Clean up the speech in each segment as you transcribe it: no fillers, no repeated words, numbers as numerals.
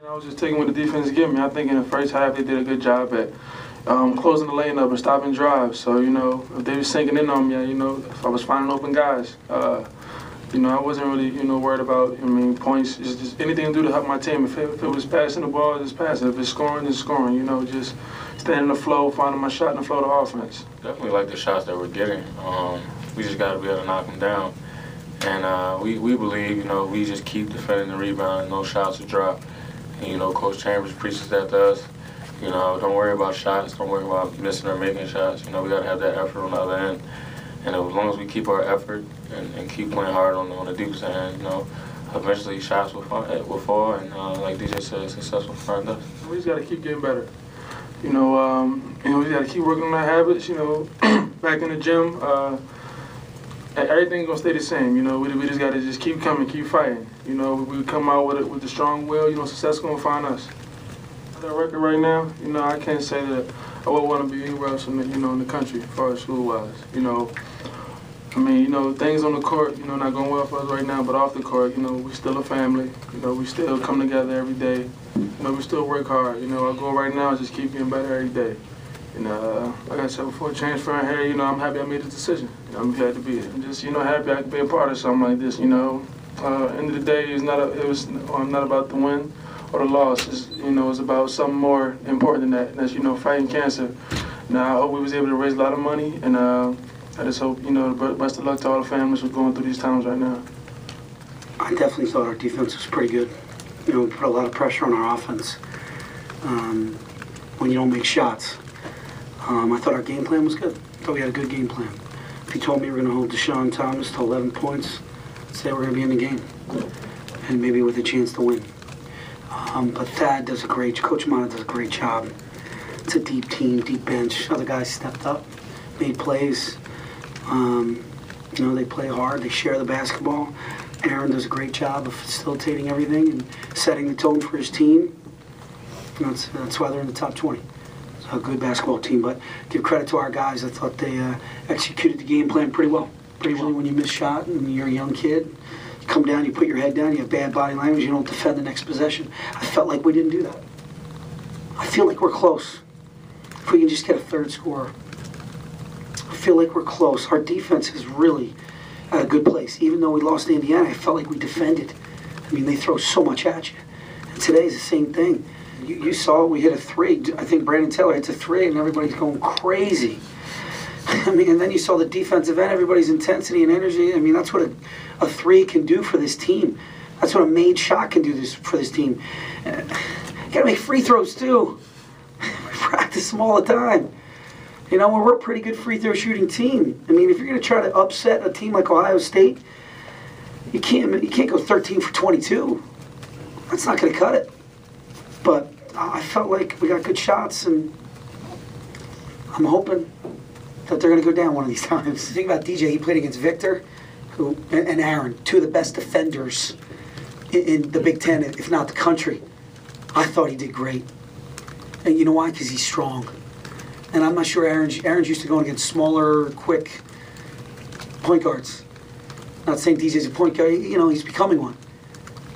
I was just taking what the defense gave me. I think in the first half they did a good job at closing the lane up and stopping drives. So, if they were sinking in on me, if I was finding open guys, I wasn't really, worried about, points. Just anything to do to help my team. If it was passing the ball, just passing. If it's scoring, then scoring. Just staying in the flow, finding my shot in the flow of the offense. Definitely like the shots that we're getting. We just got to be able to knock them down. And we believe, we just keep defending the rebound, no shots to drop. And, Coach Chambers preaches that to us. Don't worry about shots. Don't worry about missing or making shots. We got to have that effort on the other end. And as long as we keep our effort and keep playing hard on the defensive end, eventually shots will fall. And like DJ said, success will find us. We just got to keep getting better. We got to keep working on our habits. Back in the gym, everything's gonna stay the same. We just got to just keep coming, keep fighting. We come out with a strong will. Success gonna find us. That record right now, I can't say that I would want to be anywhere else in the country as far as school-wise. Things on the court, not going well for us right now, but off the court, we still a family. We still come together every day. We still work hard. Our goal right now is just keep getting better every day. And like I said before, transferring here, I'm happy I made this decision. I'm glad to be here. I'm just, happy I could be a part of something like this. End of the day, it was not about the win or the loss. It's about something more important than that. And that's, fighting cancer. Now, I hope we was able to raise a lot of money, and I just hope, best of luck to all the families who are going through these times right now. I definitely thought our defense was pretty good. We put a lot of pressure on our offense when you don't make shots. I thought our game plan was good. I thought we had a good game plan. If you told me we were going to hold Deshaun Thomas to 11 points, I'd say we're going to be in the game, and maybe with a chance to win. But Thad does Coach Mata does a great job. It's a deep team, deep bench. Other guys stepped up, made plays. They play hard, they share the basketball. Aaron does a great job of facilitating everything and setting the tone for his team. That's why they're in the top 20. It's a good basketball team, but give credit to our guys. I thought they executed the game plan pretty well. When you miss shot and you're a young kid, you come down, you put your head down, you have bad body language, you don't defend the next possession. I felt like we didn't do that. I feel like we're close. If we can just get a third scorer. I feel like we're close. Our defense is really at a good place. Even though we lost to Indiana, I felt like we defended. They throw so much at you. And today's the same thing. You saw we hit a three. I think Brandon Taylor hits a three, and everybody's going crazy. And then you saw the defensive end, everybody's intensity and energy. That's what a three can do for this team. That's what a made shot can do for this team. You got to make free throws, too. We practice them all the time. We're a pretty good free throw shooting team. If you're going to try to upset a team like Ohio State, you can't go 13 for 22. That's not going to cut it. But I felt like we got good shots, and I'm hoping that they're going to go down one of these times. The thing about DJ, he played against Victor and Aaron, two of the best defenders in the Big Ten, if not the country. I thought he did great. And you know why? Because he's strong. And I'm not sure Aaron's used to going against smaller, quick point guards. Not saying DJ's a point guard, he's becoming one.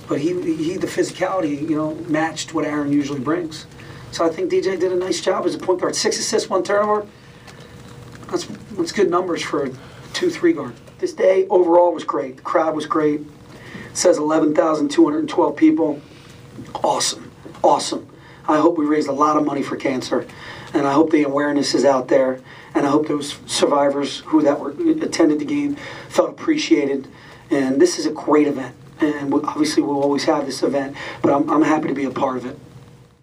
But the physicality, matched what Aaron usually brings. So I think DJ did a nice job as a point guard. 6 assists, 1 turnover. That's good numbers for a 2-3 guard. This day overall was great. The crowd was great. It says 11,212 people. Awesome. I hope we raised a lot of money for cancer. And I hope the awareness is out there, and I hope those survivors who attended the game felt appreciated. And this is a great event, and obviously we'll always have this event, but I'm happy to be a part of it.